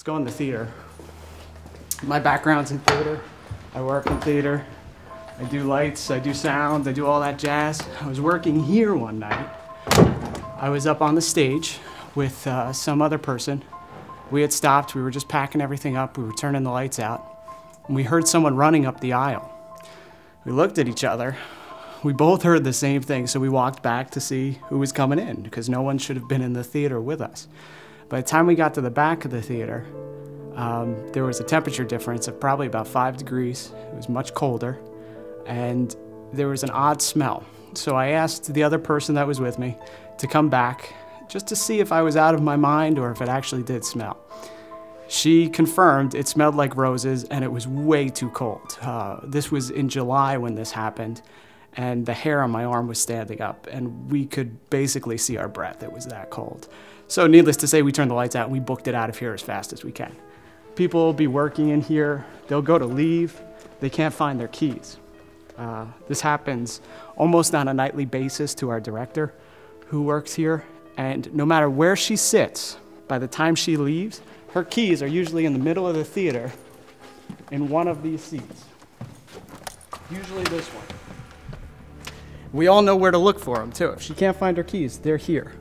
go in the theater. My background's in theater. I work in theater. I do lights, I do sound, I do all that jazz. I was working here one night. I was up on the stage with some other person. We had stopped, we were just packing everything up, we were turning the lights out, and we heard someone running up the aisle. We looked at each other. We both heard the same thing, so we walked back to see who was coming in, because no one should have been in the theater with us. By the time we got to the back of the theater, there was a temperature difference of probably about 5 degrees. It was much colder, and there was an odd smell. So I asked the other person that was with me to come back just to see if I was out of my mind or if it actually did smell. She confirmed it smelled like roses and it was way too cold. This was in July when this happened, and the hair on my arm was standing up and we could basically see our breath. It was that cold. So needless to say, we turned the lights out and we booked it out of here as fast as we can. People will be working in here, they'll go to leave, they can't find their keys. This happens almost on a nightly basis to our director who works here, and no matter where she sits, by the time she leaves, her keys are usually in the middle of the theater in one of these seats. Usually this one. We all know where to look for them too. If she can't find her keys, they're here.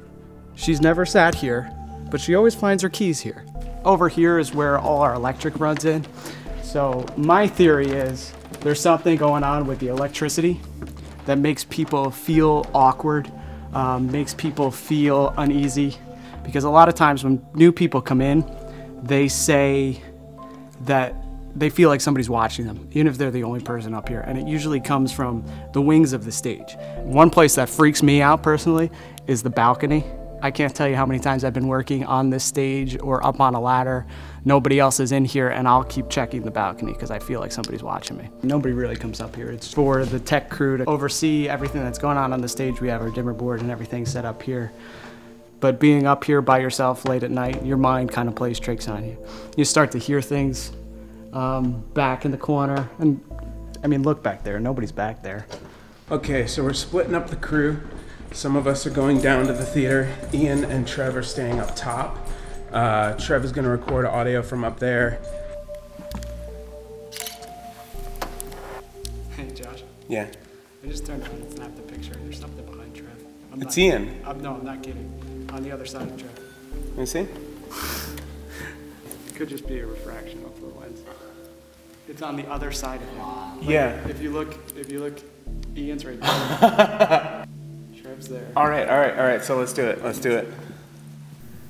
She's never sat here, but she always finds her keys here. Over here is where all our electric runs in. So my theory is there's something going on with the electricity that makes people feel awkward, makes people feel uneasy. Because a lot of times when new people come in, they say that they feel like somebody's watching them, even if they're the only person up here. And it usually comes from the wings of the stage. One place that freaks me out personally is the balcony. I can't tell you how many times I've been working on this stage or up on a ladder. Nobody else is in here and I'll keep checking the balcony because I feel like somebody's watching me. Nobody really comes up here. It's for the tech crew to oversee everything that's going on the stage. We have our dimmer board and everything set up here. But being up here by yourself late at night, your mind kind of plays tricks on you. You start to hear things back in the corner. And I mean, look back there, nobody's back there. Okay, so we're splitting up the crew. Some of us are going down to the theater. Ian and Trev are staying up top. Trev is gonna record audio from up there. Hey, Josh. Yeah. I just turned around and snapped the picture. There's something behind Trev. It's Ian. No, I'm not kidding. On the other side of Trev. Let me see. It could just be a refraction of the lens. It's on the other side of him. Like, yeah. If you look, Ian's right there. Trev's there. All right. So let's do it. Let's do it.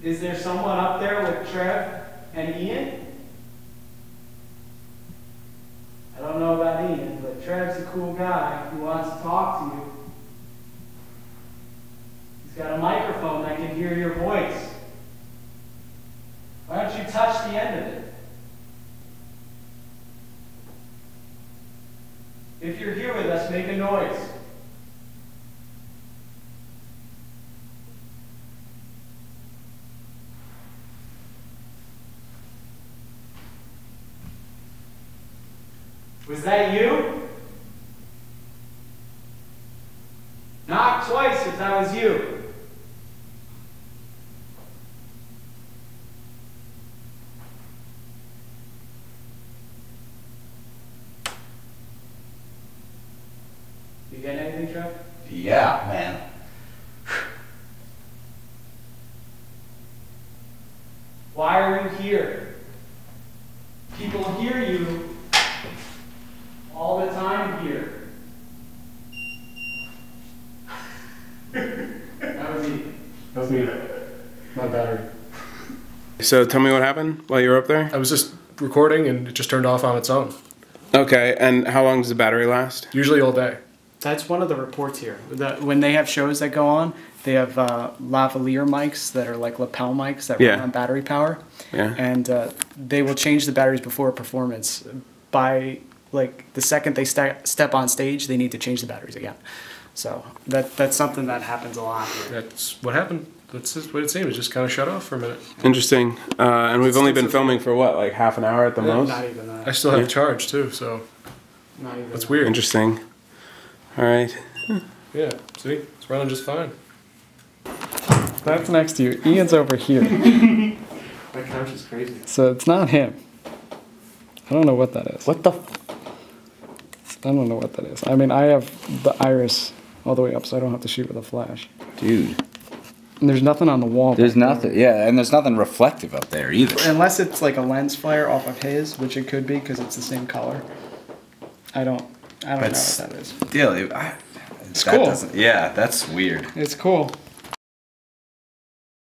Is there someone up there with Trev and Ian? I don't know about Ian, but Trev's a cool guy who wants to talk to you. He's got a microphone that can hear your voice. Why don't you touch the end of it? If you're here with us, make a noise. Was that you? Knock twice if that was you. You get anything, Trev? Yeah, man. Why are you here? People hear you all the time here. That was me. That was me. My battery. So tell me what happened while you were up there? I was just recording and it just turned off on its own. Okay, and how long does the battery last? Usually all day. That's one of the reports here. When they have shows that go on, they have lavalier mics that are like lapel mics that run on battery power. Yeah. And they will change the batteries before a performance. By like the second they step on stage, they need to change the batteries again. So that's something that happens a lot here. That's what happened. That's just what it seemed. It just kind of shut off for a minute. Interesting. And we've only been filming for what, like half an hour at the most? Not even that. I still have charge too, so Not even that's that. weird. Interesting. All right. Yeah, see? It's running just fine. That's next to you. Ian's over here. Okay. couch is crazy. So it's not him. I don't know what that is. What the? I don't know what that is. I mean, I have the iris all the way up, so I don't have to shoot with a flash. Dude. And there's nothing on the wall. There's nothing. Yeah, and there's nothing reflective up there either. Unless it's like a lens flare off of his, which it could be because it's the same color. I don't know what that is. Still, It's cool. Yeah, that's weird. It's cool.